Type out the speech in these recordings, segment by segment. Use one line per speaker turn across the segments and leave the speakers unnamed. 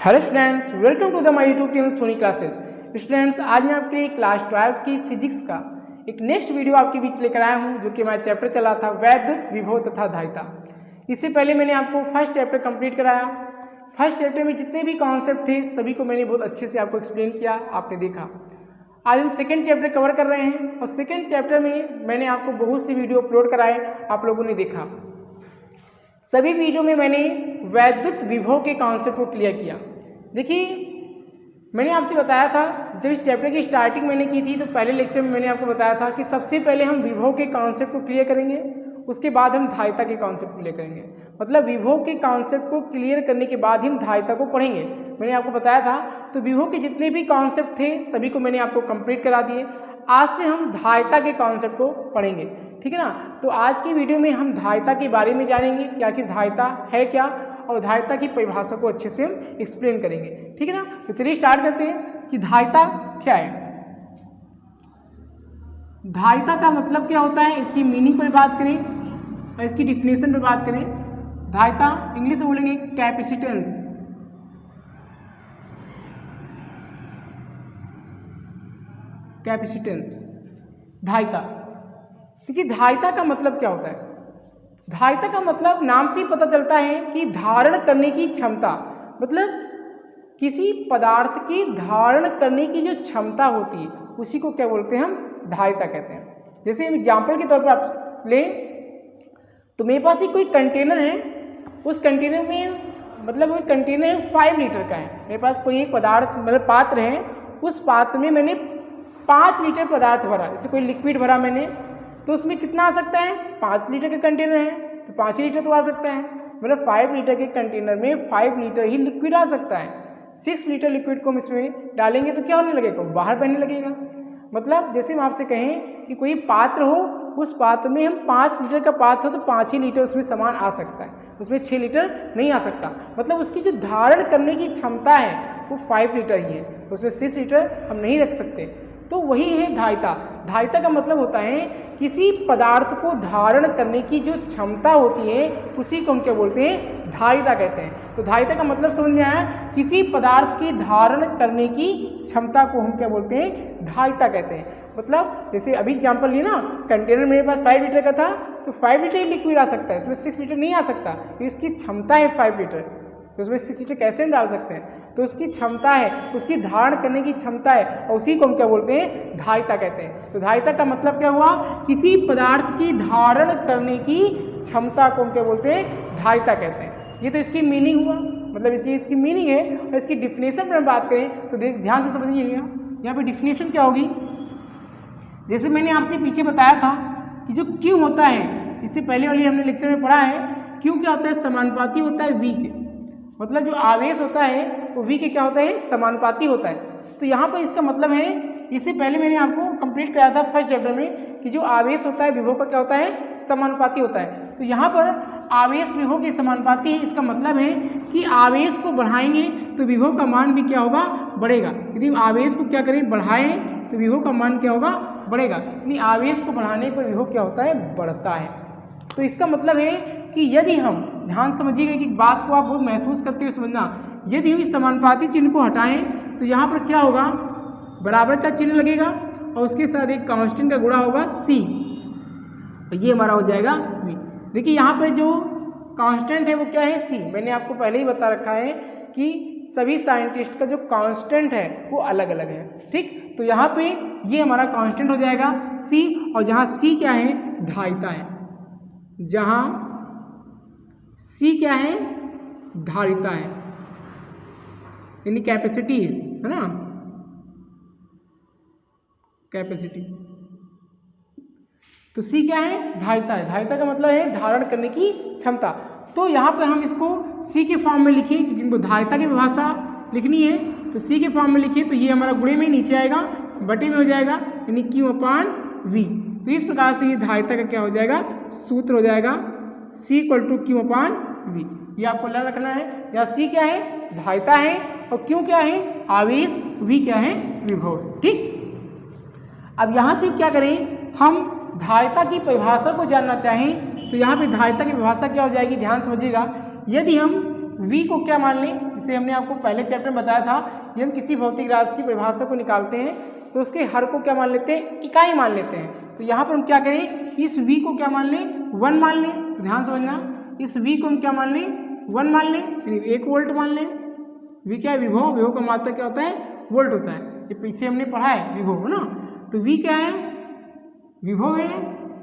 Hello students, welcome to the my YouTube channel Soni classes. Students, आज मैं आपके लिए क्लास 12 की फिजिक्स का एक नेक्स्ट वीडियो आपके बीच लेकर आया हूं, जो कि हमारा चैप्टर चला था वैद्युत विभव तथा धारिता। इससे पहले मैंने आपको फर्स्ट चैप्टर कंप्लीट कराया। फर्स्ट चैप्टर में जितने भी कॉन्सेप्ट थे सभी को मैंने बहुत अच्छे से आपको एक्सप्लेन किया, आपने देखा। आज हम सेकेंड चैप्टर कवर कर रहे हैं और सेकेंड चैप्टर में मैंने आपको बहुत सी वीडियो अपलोड कराए, आप लोगों ने देखा। सभी वीडियो में मैंने वैद्युत विभव के कॉन्सेप्ट को क्लियर किया। देखिए, मैंने आपसे बताया था जब इस चैप्टर की स्टार्टिंग मैंने की थी तो पहले लेक्चर में मैंने आपको बताया था कि सबसे पहले हम विभव के कॉन्सेप्ट को क्लियर करेंगे, उसके बाद हम धारिता के कॉन्सेप्ट को क्लियर करेंगे। मतलब विभव के कॉन्सेप्ट को क्लियर करने के बाद ही हम धारिता को पढ़ेंगे, मैंने आपको बताया था। तो विभव के जितने भी कॉन्सेप्ट थे सभी को मैंने आपको कंप्लीट करा दिए। आज से हम धारिता के कॉन्सेप्ट को पढ़ेंगे, ठीक है ना। तो आज की वीडियो में हम धारिता के बारे में जानेंगे कि आखिर धारिता है क्या, और धारिता की परिभाषा को अच्छे से हम एक्सप्लेन करेंगे, ठीक है ना। तो चलिए स्टार्ट करते हैं कि धारिता क्या है। धारिता का मतलब क्या होता है, इसकी मीनिंग पर बात करें और इसकी डिफिनेशन पर बात करें। धारिता इंग्लिश में बोलेंगे कैपेसिटेंस। कैपेसिटेंस धारिता। देखिए, धारिता का मतलब क्या होता है। धारिता का मतलब नाम से ही पता चलता है कि धारण करने की क्षमता, मतलब किसी पदार्थ की धारण करने की जो क्षमता होती है उसी को क्या बोलते हैं, हम धारिता कहते हैं। जैसे एग्जाम्पल के तौर पर आप लें तो मेरे पास ही कोई कंटेनर है, उस कंटेनर में मतलब वो कंटेनर है 5 लीटर का है। मेरे पास कोई एक पदार्थ मतलब पात्र है, उस पात्र में मैंने 5 लीटर पदार्थ भरा, जैसे कोई लिक्विड भरा मैंने, तो उसमें कितना आ सकता है, 5 लीटर का कंटेनर है तो 5 लीटर तो आ सकता है। मतलब 5 लीटर के कंटेनर में 5 लीटर ही लिक्विड आ सकता है। 6 लीटर लिक्विड को हम इसमें डालेंगे तो क्या होने लगेगा, बाहर बहने लगेगा। मतलब जैसे हम आपसे कहें कि कोई पात्र हो, उस पात्र में हम 5 लीटर का पात्र हो तो 5 ही लीटर उसमें सामान आ सकता है, उसमें 6 लीटर नहीं आ सकता। मतलब उसकी जो धारण करने की क्षमता है वो 5 लीटर ही है, उसमें 6 लीटर हम नहीं रख सकते। तो वही है धारिता। धारिता का मतलब होता है किसी पदार्थ को धारण करने की जो क्षमता होती है उसी को हम क्या बोलते हैं, धारिता कहते हैं। तो धारिता का मतलब समझ में आया, किसी पदार्थ की धारण करने की क्षमता को हम क्या बोलते हैं, धारिता कहते हैं। मतलब जैसे अभी एग्जाम्पल लिए ना, कंटेनर मेरे पास 5 लीटर का था तो 5 लीटर ही लिक्विड आ सकता है, उसमें 6 लीटर नहीं आ सकता। तो इसकी क्षमता है 5 लीटर, तो उसमें 6 लीटर कैसे हम डाल सकते हैं, तो उसकी क्षमता है, उसकी धारण करने की क्षमता है, और उसी को हम क्या बोलते हैं, धारिता कहते हैं। तो धारिता का मतलब क्या हुआ, किसी पदार्थ की धारण करने की क्षमता को हम क्या बोलते हैं, धारिता कहते हैं। ये तो इसकी मीनिंग हुआ, मतलब इसकी मीनिंग है। और इसकी डिफिनेशन पर हम बात करें तो ध्यान से समझिएगा, यहाँ पे डिफिनेशन क्या होगी। जैसे मैंने आपसे पीछे बताया था कि जो क्यू होता है, इससे पहले वाली हमने लेक्चर में पढ़ा है, क्यू क्या होता है, समानुपाती होता है वी के। मतलब जो आवेश होता है वो वी के क्या होता है, समानुपाती होता है। तो यहाँ पर इसका मतलब है, इससे पहले मैंने आपको कंप्लीट कराया था फर्स्ट चैप्टर में कि जो आवेश होता है विभव का क्या होता है, समानुपाती होता है। तो यहाँ पर आवेश विभव के समानुपाती है, इसका मतलब है कि आवेश को बढ़ाएंगे तो विभव का मान भी क्या होगा, बढ़ेगा। यदि हम आवेश को क्या करें, बढ़ाएं तो विभव का मान क्या होगा, बढ़ेगा। यानी आवेश को बढ़ाने पर विभव क्या होता है, बढ़ता है। तो इसका मतलब है कि यदि हम, ध्यान समझिएगा कि बात को आप बहुत महसूस करते हुए समझना, यदि हम इस समानुपाती चिन्ह को हटाएं तो यहाँ पर क्या होगा, बराबर का चिन्ह लगेगा और उसके साथ एक कांस्टेंट का गुणा होगा c, तो ये हमारा हो जाएगा v। देखिए यहाँ पर जो कांस्टेंट है वो क्या है, c। मैंने आपको पहले ही बता रखा है कि सभी साइंटिस्ट का जो कांस्टेंट है वो अलग अलग है, ठीक। तो यहाँ पे ये हमारा कांस्टेंट हो जाएगा c, और जहाँ c क्या है, धारिता है, जहाँ c क्या है, धारिता है, यानी कैपेसिटी है ना, कैपेसिटी। तो c क्या है, धारिता है। धारिता का मतलब है धारण करने की क्षमता। तो यहाँ पे हम इसको c के फॉर्म में लिखें, क्योंकि इनको धारिता की परिभाषा लिखनी है, तो c के फॉर्म में लिखिए तो ये हमारा गुणे में नीचे आएगा, बटे में हो जाएगा, यानी Q/V। तो इस प्रकार से ये धारिता का क्या हो जाएगा, सूत्र हो जाएगा C = Q/V। ये आपको याद रखना है। यहाँ C क्या है, धारिता है, और Q क्या है, आवेश, V क्या है, विभव, ठीक। अब यहाँ से क्या करें, हम धारिता की परिभाषा को जानना चाहें तो यहाँ पे धारिता की परिभाषा क्या हो जाएगी, ध्यान समझिएगा। यदि हम V को क्या मान लें, इसे हमने आपको पहले चैप्टर में बताया था, ये हम किसी भौतिक राशि की परिभाषा को निकालते हैं तो उसके हर को क्या मान लेते हैं, इकाई मान लेते हैं। तो यहाँ पर हम क्या करें, इस v को क्या मान लें, 1 मान लें। तो ध्यान समझना, इस v को हम क्या मान लें, 1 मान लें, यानी 1 वोल्ट मान लें। v क्या है, विभव, विभव का मात्रक क्या होता है, वोल्ट होता है। ये पीछे हमने पढ़ा है विभव, है ना। तो v क्या है, विभव है,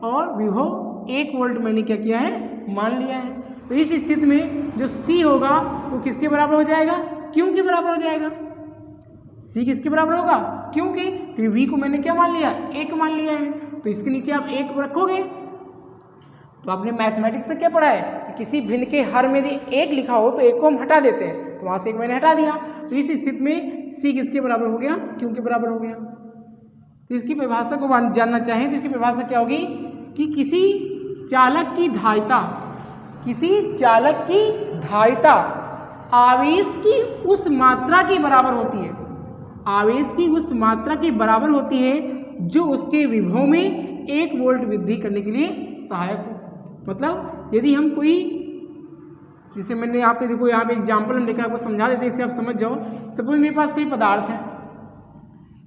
और विभव 1 वोल्ट मैंने क्या किया है, मान लिया है। तो इस स्थिति में जो c होगा वो किसके बराबर हो जाएगा, q के बराबर हो जाएगा। c किसके बराबर होगा, q के। तो v को मैंने क्या मान लिया, 1 मान लिया है। तो इसके नीचे आप 1 रखोगे। तो आपने मैथमेटिक्स से क्या पढ़ा है कि किसी भिन्न के हर में यदि 1 लिखा हो तो 1 को हम हटा देते हैं, तो वहाँ से 1 मैंने हटा दिया। तो इस स्थिति में c किसके बराबर हो गया, q के बराबर हो गया। तो इसकी परिभाषा को जानना चाहें तो इसकी परिभाषा क्या होगी कि किसी चालक की धारिता, किसी चालक की धारिता आवेश की उस मात्रा के बराबर होती है, आवेश की उस मात्रा के बराबर होती है जो उसके विभव में 1 वोल्ट वृद्धि करने के लिए सहायक हो। मतलब यदि हम कोई, जैसे मैंने यहाँ पे देखो, यहाँ पे एग्जाम्पल हम लेकर आपको समझा देते हैं, इससे आप समझ जाओ। सपोज मेरे पास कोई पदार्थ है,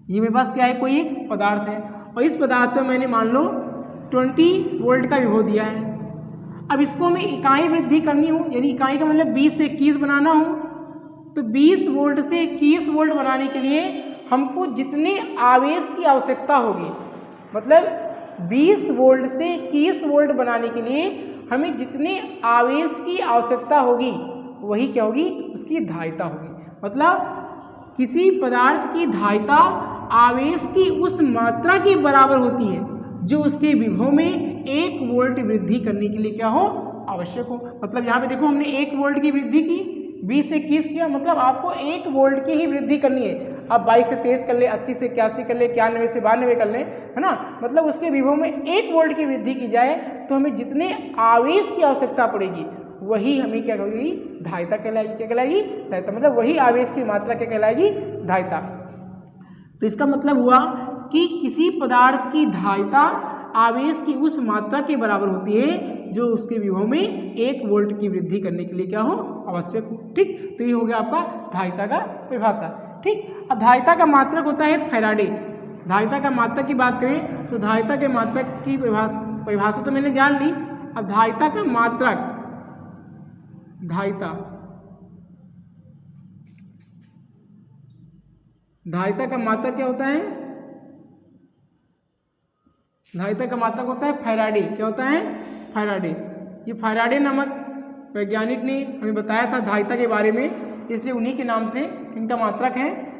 ये मेरे पास क्या है, कोई एक पदार्थ है, और इस पदार्थ में मैंने मान लो 20 वोल्ट का विभव दिया है। अब इसको हमें इकाई वृद्धि करनी हो, यानी इकाई का मतलब 20 से 21 बनाना हो, तो 20 वोल्ट से 21 वोल्ट बनाने के लिए हमको जितने आवेश की आवश्यकता होगी, मतलब 20 वोल्ट से 21 वोल्ट बनाने के लिए हमें जितने आवेश की आवश्यकता होगी वही क्या होगी, उसकी धारिता होगी। मतलब किसी पदार्थ की धारिता आवेश की उस मात्रा के बराबर होती है जो उसके विभव में 1 वोल्ट वृद्धि करने के लिए क्या हो, आवश्यक हो। मतलब यहाँ पे देखो हमने 1 वोल्ट की वृद्धि की, 20 से 21 किया, मतलब आपको 1 वोल्ट की ही वृद्धि करनी है। अब 22 से 23 कर ले, 80 से 81 कर ले, 91 से 92 कर ले, है ना। मतलब उसके विभव में 1 वोल्ट की वृद्धि की जाए तो हमें जितने आवेश की आवश्यकता पड़ेगी वही हमें क्या होगी, धारिता कहलाएगी। क्या कहलाएगी, धारिता। मतलब वही आवेश की मात्रा क्या कहलाएगी, धारिता। तो इसका मतलब हुआ कि किसी पदार्थ की धारिता आवेश की उस मात्रा के बराबर होती है जो उसके विभव में 1 वोल्ट की वृद्धि करने के लिए क्या हो, आवश्यक हो। ठीक, तो ये हो गया आपका धारिता का परिभाषा। ठीक, अब धारिता का मात्रक होता है फैराडे। धारिता का मात्रक की बात करें तो धारिता के मात्रक की परिभाषा तो मैंने जान ली। अब धारिता का मात्रक, धारिता का मात्रक क्या होता है, धारिता का मात्रक होता है फैराडे। क्या होता है, फैराडे। ये फैराडे नामक वैज्ञानिक ने हमें बताया था धारिता के बारे में, इसलिए उन्हीं के नाम से इनका मात्रक है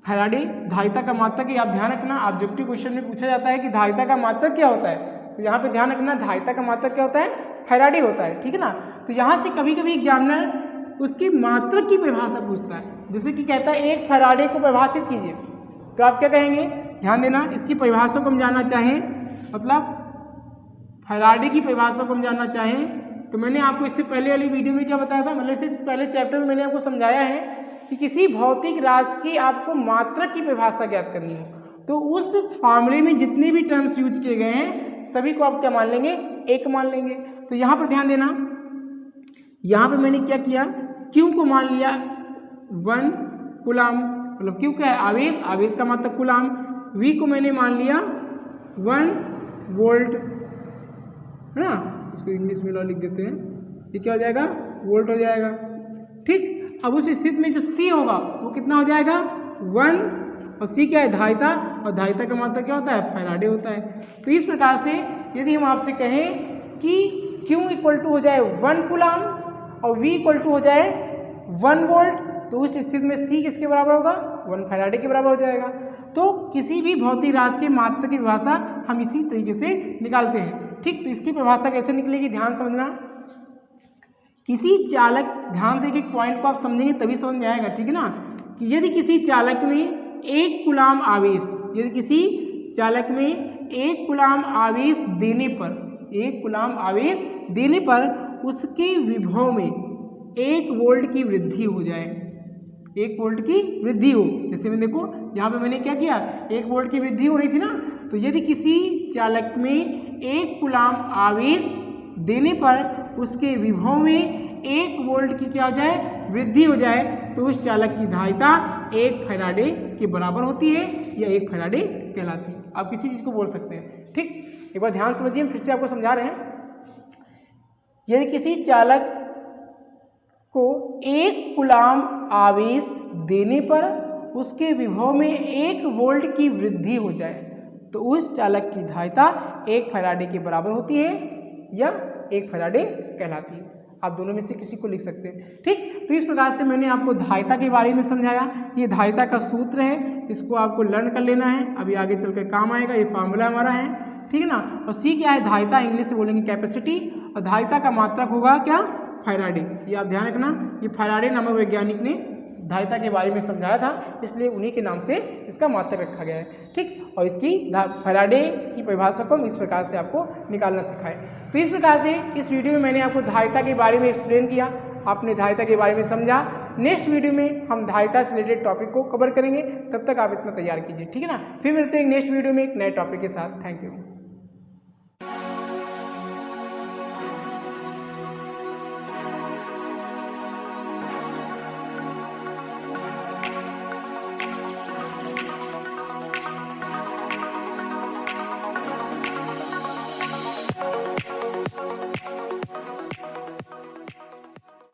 फैराडे। धारिता का मात्रक ये आप ध्यान रखना, ऑब्जेक्टिव क्वेश्चन में पूछा जाता है कि धारिता का मात्रक क्या होता है, तो यहाँ पे ध्यान रखना धारिता का मात्रक क्या होता है, फैराडे होता है। ठीक है ना। तो यहाँ से कभी कभी एग्जामिनर उसकी मात्रक की परिभाषा पूछता है, जैसे कि कहता है 1 फैराडे को परिभाषित कीजिए, तो आप क्या कहेंगे, ध्यान देना, इसकी परिभाषा को हम जानना चाहें, मतलब फैराडे की परिभाषा को हम जानना चाहें तो मैंने आपको इससे पहले वाली वीडियो में क्या बताया था, मतलब इससे पहले चैप्टर में मैंने आपको समझाया है कि किसी भौतिक राशि की आपको मात्रक की परिभाषा ज्ञात करनी हो तो उस फॉर्मूले में जितने भी टर्म्स यूज किए गए हैं सभी को आप क्या मान लेंगे, 1 मान लेंगे। तो यहाँ पर ध्यान देना, यहाँ पर मैंने क्या किया, क्यू को मान लिया 1 कूलाम, मतलब क्यू क्या है, आवेश, आवेश का मात्रक कूलाम। वी को मैंने मान लिया 1 वोल्ट, है ना, इसको इंग्लिश में लिख देते हैं, ये क्या हो जाएगा, वोल्ट हो जाएगा। ठीक, अब उस स्थिति में जो C होगा वो कितना हो जाएगा, 1, और C क्या है, धारिता, और धारिता का मात्रक क्या होता है, फैराडे होता है। तो इस प्रकार से यदि हम आपसे कहें कि Q इक्वल टू हो जाए 1 कूलाम और V इक्वल टू हो जाए 1 वोल्ट, तो उस स्थिति में C किसके बराबर होगा, 1 फैराडे के बराबर हो जाएगा। तो किसी भी भौतिक राशि के मात्रक की परिभाषा हम इसी तरीके से निकालते हैं। ठीक, तो इसकी परिभाषा कैसे निकलेगी, ध्यान समझना। किसी चालक, ध्यान से एक पॉइंट को आप समझेंगे तभी समझ में आएगा, ठीक है ना, कि यदि किसी चालक में 1 कूलाम आवेश, यदि किसी चालक में 1 कूलाम आवेश देने पर, 1 कूलाम आवेश देने पर उसके विभव में 1 वोल्ट की वृद्धि हो जाए, 1 वोल्ट की वृद्धि हो, जैसे में देखो यहाँ पे मैंने क्या किया, 1 वोल्ट की वृद्धि हो रही थी ना, तो यदि किसी चालक में 1 कूलाम आवेश देने पर उसके विभव में 1 वोल्ट की क्या हो जाए, वृद्धि हो जाए, तो उस चालक की धारिता 1 फैराडे के बराबर होती है या 1 फैराडे कहलाती है। आप किसी चीज़ को बोल सकते हैं। ठीक, एक बार ध्यान समझिए, फिर से आपको समझा रहे हैं। यदि किसी चालक को 1 कूलाम आवेश देने पर उसके विभव में 1 वोल्ट की वृद्धि हो जाए, तो उस चालक की धारिता 1 फैराडे के बराबर होती है या 1 फैराडे कहलाती है। आप दोनों में से किसी को लिख सकते हैं। ठीक, तो इस प्रकार से मैंने आपको धारिता के बारे में समझाया। ये धारिता का सूत्र है, इसको आपको लर्न कर लेना है, अभी आगे चलकर काम आएगा। ये फार्मूला हमारा है, ठीक है ना। और सी क्या है, धारिता, इंग्लिश से बोलेंगे कैपेसिटी, और धारिता का मात्रक होगा क्या, फैराडे। ये आप ध्यान रखना, ये फैराडे नामक वैज्ञानिक ने धारिता के बारे में समझाया था, इसलिए उन्हीं के नाम से इसका मात्रक रखा गया है। ठीक, और इसकी फैराडे की परिभाषा को हम इस प्रकार से आपको निकालना सिखाए। तो इस प्रकार से इस वीडियो में मैंने आपको धारिता के बारे में एक्सप्लेन किया, आपने धारिता के बारे में समझा। नेक्स्ट वीडियो में हम धारिता से रिलेटेड टॉपिक को कवर करेंगे, तब तक आप इतना तैयार कीजिए, ठीक है ना। फिर मिलते हैं नेक्स्ट वीडियो में एक नए टॉपिक के साथ। Thank you.